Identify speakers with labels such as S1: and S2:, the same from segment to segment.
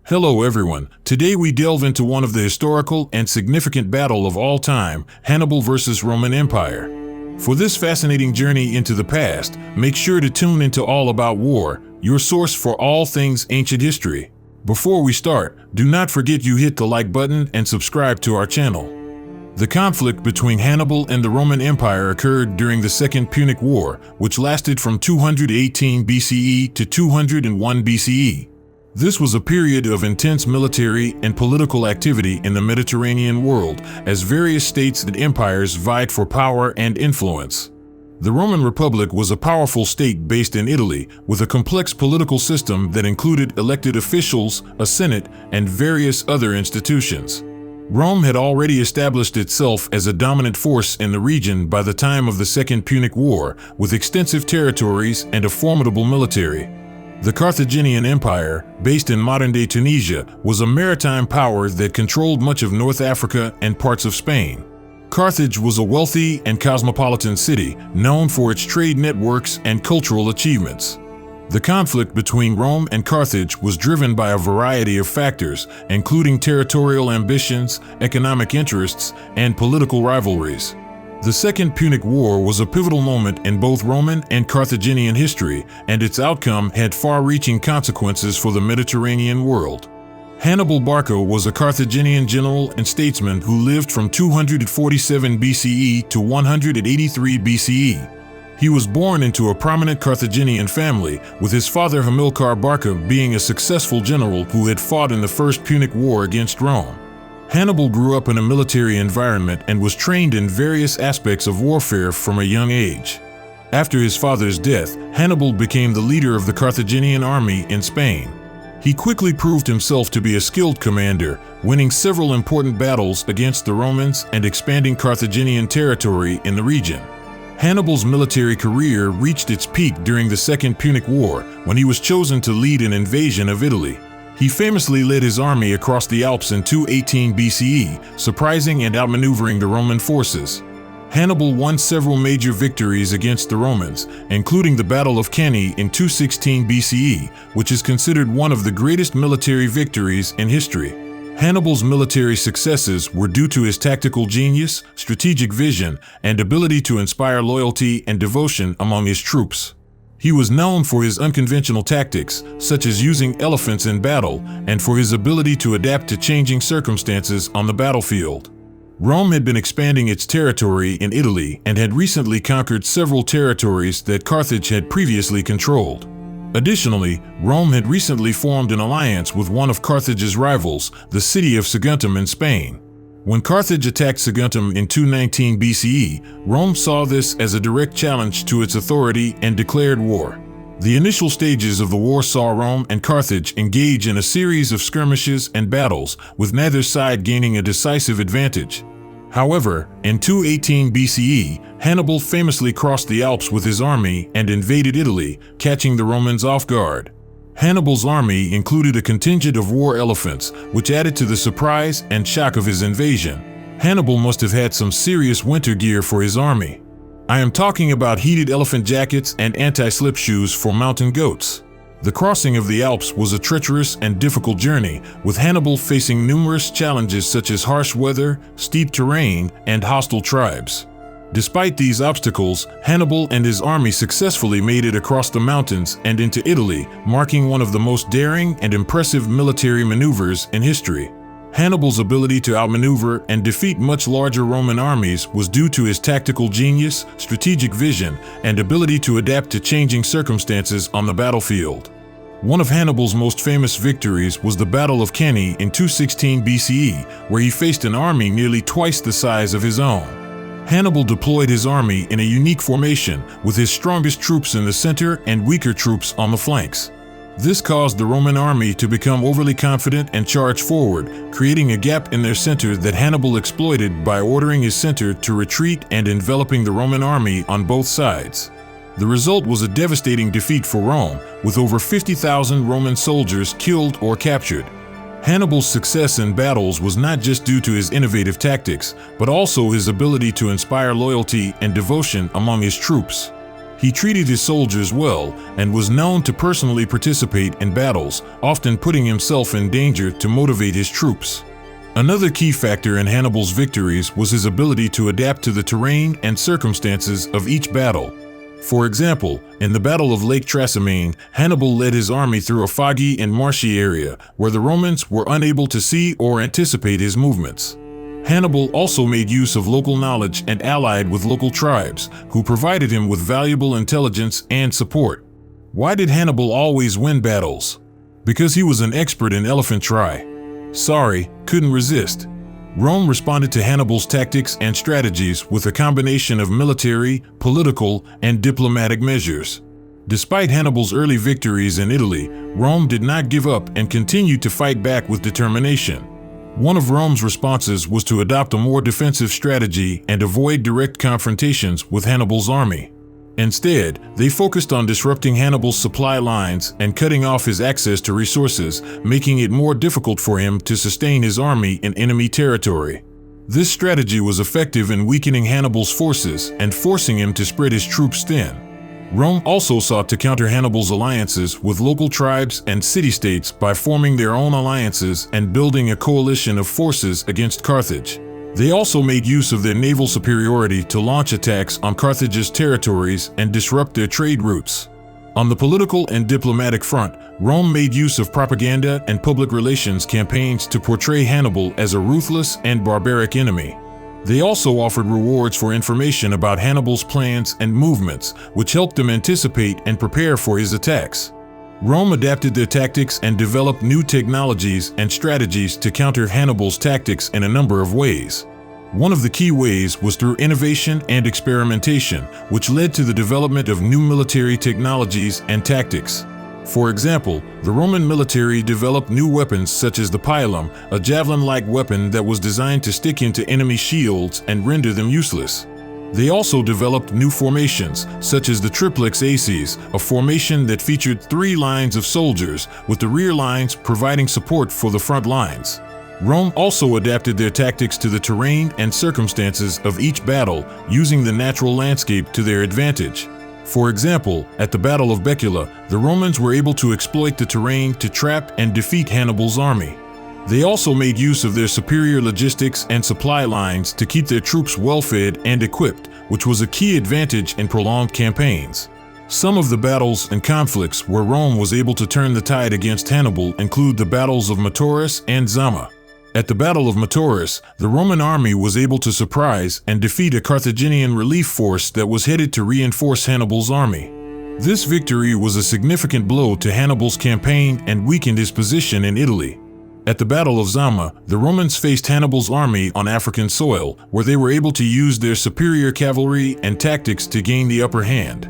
S1: Hello everyone. Today we delve into one of the historical and significant battle of all time, Hannibal versus Roman Empire. For this fascinating journey into the past, make sure to tune into All About War, your source for all things ancient history. Before we start, do not forget you hit the like button and subscribe to our channel. The conflict between Hannibal and the Roman Empire occurred during the Second Punic War, which lasted from 218 BCE to 201 BCE. This was a period of intense military and political activity in the Mediterranean world as various states and empires vied for power and influence. The Roman Republic was a powerful state based in Italy with a complex political system that included elected officials, a senate, and various other institutions. Rome had already established itself as a dominant force in the region by the time of the Second Punic War, with extensive territories and a formidable military. The Carthaginian Empire, based in modern-day Tunisia, was a maritime power that controlled much of North Africa and parts of Spain. Carthage was a wealthy and cosmopolitan city, known for its trade networks and cultural achievements. The conflict between Rome and Carthage was driven by a variety of factors, including territorial ambitions, economic interests, and political rivalries. The Second Punic War was a pivotal moment in both Roman and Carthaginian history, and its outcome had far-reaching consequences for the Mediterranean world. Hannibal Barca was a Carthaginian general and statesman who lived from 247 BCE to 183 BCE. He was born into a prominent Carthaginian family, with his father Hamilcar Barca being a successful general who had fought in the First Punic War against Rome. Hannibal grew up in a military environment and was trained in various aspects of warfare from a young age. After his father's death, Hannibal became the leader of the Carthaginian army in Spain. He quickly proved himself to be a skilled commander, winning several important battles against the Romans and expanding Carthaginian territory in the region. Hannibal's military career reached its peak during the Second Punic War when he was chosen to lead an invasion of Italy. He famously led his army across the Alps in 218 BCE, surprising and outmaneuvering the Roman forces. Hannibal won several major victories against the Romans, including the Battle of Cannae in 216 BCE, which is considered one of the greatest military victories in history. Hannibal's military successes were due to his tactical genius, strategic vision, and ability to inspire loyalty and devotion among his troops. He was known for his unconventional tactics, such as using elephants in battle, and for his ability to adapt to changing circumstances on the battlefield. Rome had been expanding its territory in Italy and had recently conquered several territories that Carthage had previously controlled. Additionally, Rome had recently formed an alliance with one of Carthage's rivals, the city of Saguntum in Spain. When Carthage attacked Saguntum in 219 BCE, Rome saw this as a direct challenge to its authority and declared war. The initial stages of the war saw Rome and Carthage engage in a series of skirmishes and battles, with neither side gaining a decisive advantage. However, in 218 BCE, Hannibal famously crossed the Alps with his army and invaded Italy, catching the Romans off guard. Hannibal's army included a contingent of war elephants, which added to the surprise and shock of his invasion. Hannibal must have had some serious winter gear for his army. I am talking about heated elephant jackets and anti-slip shoes for mountain goats. The crossing of the Alps was a treacherous and difficult journey, with Hannibal facing numerous challenges such as harsh weather, steep terrain, and hostile tribes. Despite these obstacles, Hannibal and his army successfully made it across the mountains and into Italy, marking one of the most daring and impressive military maneuvers in history. Hannibal's ability to outmaneuver and defeat much larger Roman armies was due to his tactical genius, strategic vision, and ability to adapt to changing circumstances on the battlefield. One of Hannibal's most famous victories was the Battle of Cannae in 216 BCE, where he faced an army nearly twice the size of his own. Hannibal deployed his army in a unique formation, with his strongest troops in the center and weaker troops on the flanks. This caused the Roman army to become overly confident and charge forward, creating a gap in their center that Hannibal exploited by ordering his center to retreat and enveloping the Roman army on both sides. The result was a devastating defeat for Rome, with over 50,000 Roman soldiers killed or captured. Hannibal's success in battles was not just due to his innovative tactics, but also his ability to inspire loyalty and devotion among his troops. He treated his soldiers well and was known to personally participate in battles, often putting himself in danger to motivate his troops. Another key factor in Hannibal's victories was his ability to adapt to the terrain and circumstances of each battle. For example, in the Battle of Lake Trasimene, Hannibal led his army through a foggy and marshy area where the Romans were unable to see or anticipate his movements. Hannibal also made use of local knowledge and allied with local tribes, who provided him with valuable intelligence and support. Why did Hannibal always win battles? Because he was an expert in elephant try. Sorry, couldn't resist. Rome responded to Hannibal's tactics and strategies with a combination of military, political, and diplomatic measures. Despite Hannibal's early victories in Italy, Rome did not give up and continued to fight back with determination. One of Rome's responses was to adopt a more defensive strategy and avoid direct confrontations with Hannibal's army. Instead, they focused on disrupting Hannibal's supply lines and cutting off his access to resources, making it more difficult for him to sustain his army in enemy territory. This strategy was effective in weakening Hannibal's forces and forcing him to spread his troops thin. Rome also sought to counter Hannibal's alliances with local tribes and city-states by forming their own alliances and building a coalition of forces against Carthage. They also made use of their naval superiority to launch attacks on Carthage's territories and disrupt their trade routes. On the political and diplomatic front, Rome made use of propaganda and public relations campaigns to portray Hannibal as a ruthless and barbaric enemy. They also offered rewards for information about Hannibal's plans and movements, which helped them anticipate and prepare for his attacks. Rome adapted their tactics and developed new technologies and strategies to counter Hannibal's tactics in a number of ways. One of the key ways was through innovation and experimentation, which led to the development of new military technologies and tactics. For example, the Roman military developed new weapons such as the pilum, a javelin-like weapon that was designed to stick into enemy shields and render them useless. They also developed new formations, such as the triplex acies, a formation that featured 3 lines of soldiers, with the rear lines providing support for the front lines. Rome also adapted their tactics to the terrain and circumstances of each battle, using the natural landscape to their advantage. For example, at the Battle of Baecula, the Romans were able to exploit the terrain to trap and defeat Hannibal's army. They also made use of their superior logistics and supply lines to keep their troops well-fed and equipped, which was a key advantage in prolonged campaigns. Some of the battles and conflicts where Rome was able to turn the tide against Hannibal include the battles of Metaurus and Zama. At the Battle of Metaurus, the Roman army was able to surprise and defeat a Carthaginian relief force that was headed to reinforce Hannibal's army. This victory was a significant blow to Hannibal's campaign and weakened his position in Italy. At the Battle of Zama, the Romans faced Hannibal's army on African soil, where they were able to use their superior cavalry and tactics to gain the upper hand.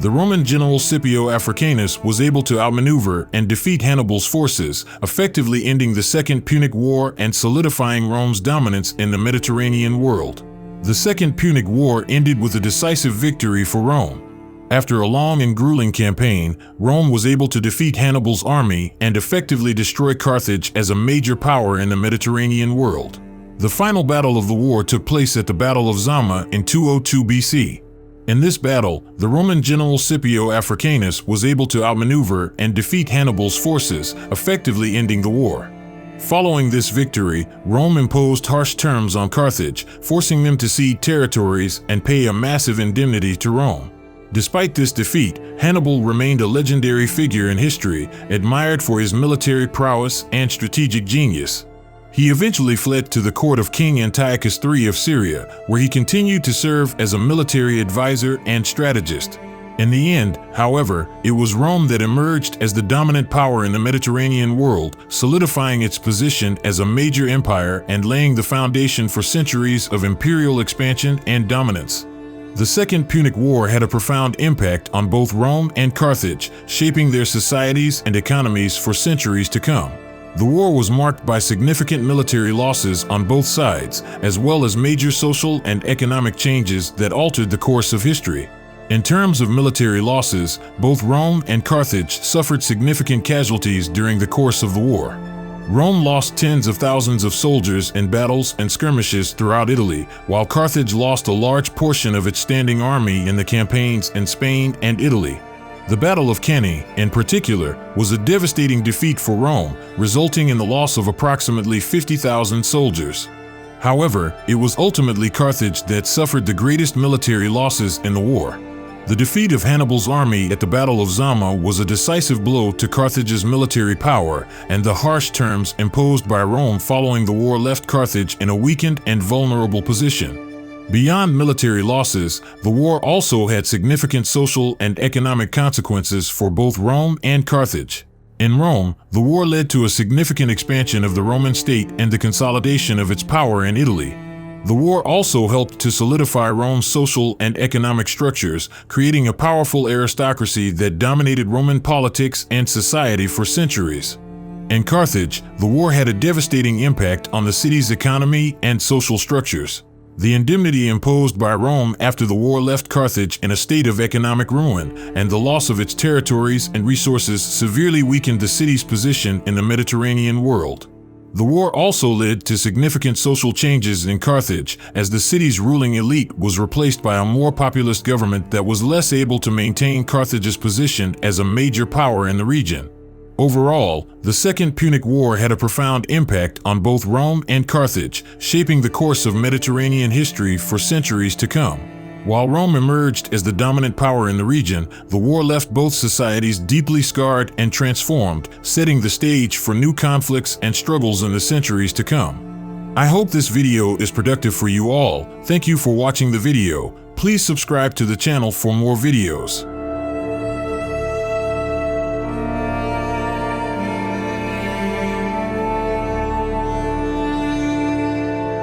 S1: The Roman general Scipio Africanus was able to outmaneuver and defeat Hannibal's forces, effectively ending the Second Punic War and solidifying Rome's dominance in the Mediterranean world. The Second Punic War ended with a decisive victory for Rome. After a long and grueling campaign, Rome was able to defeat Hannibal's army and effectively destroy Carthage as a major power in the Mediterranean world. The final battle of the war took place at the Battle of Zama in 202 BC. In this battle, the Roman general Scipio Africanus was able to outmaneuver and defeat Hannibal's forces, effectively ending the war. Following this victory, Rome imposed harsh terms on Carthage, forcing them to cede territories and pay a massive indemnity to Rome. Despite this defeat, Hannibal remained a legendary figure in history, admired for his military prowess and strategic genius. He eventually fled to the court of King Antiochus III of Syria, where he continued to serve as a military advisor and strategist. In the end, however, it was Rome that emerged as the dominant power in the Mediterranean world, solidifying its position as a major empire and laying the foundation for centuries of imperial expansion and dominance. The Second Punic War had a profound impact on both Rome and Carthage, shaping their societies and economies for centuries to come. The war was marked by significant military losses on both sides, as well as major social and economic changes that altered the course of history. In terms of military losses, both Rome and Carthage suffered significant casualties during the course of the war. Rome lost tens of thousands of soldiers in battles and skirmishes throughout Italy, while Carthage lost a large portion of its standing army in the campaigns in Spain and Italy. The Battle of Cannae, in particular, was a devastating defeat for Rome, resulting in the loss of approximately 50,000 soldiers. However, it was ultimately Carthage that suffered the greatest military losses in the war. The defeat of Hannibal's army at the Battle of Zama was a decisive blow to Carthage's military power, and the harsh terms imposed by Rome following the war left Carthage in a weakened and vulnerable position. Beyond military losses, the war also had significant social and economic consequences for both Rome and Carthage. In Rome, the war led to a significant expansion of the Roman state and the consolidation of its power in Italy. The war also helped to solidify Rome's social and economic structures, creating a powerful aristocracy that dominated Roman politics and society for centuries. In Carthage, the war had a devastating impact on the city's economy and social structures. The indemnity imposed by Rome after the war left Carthage in a state of economic ruin, and the loss of its territories and resources severely weakened the city's position in the Mediterranean world. The war also led to significant social changes in Carthage, as the city's ruling elite was replaced by a more populist government that was less able to maintain Carthage's position as a major power in the region. Overall, the Second Punic War had a profound impact on both Rome and Carthage, shaping the course of Mediterranean history for centuries to come. While Rome emerged as the dominant power in the region, the war left both societies deeply scarred and transformed, setting the stage for new conflicts and struggles in the centuries to come. I hope this video is productive for you all. Thank you for watching the video. Please subscribe to the channel for more videos.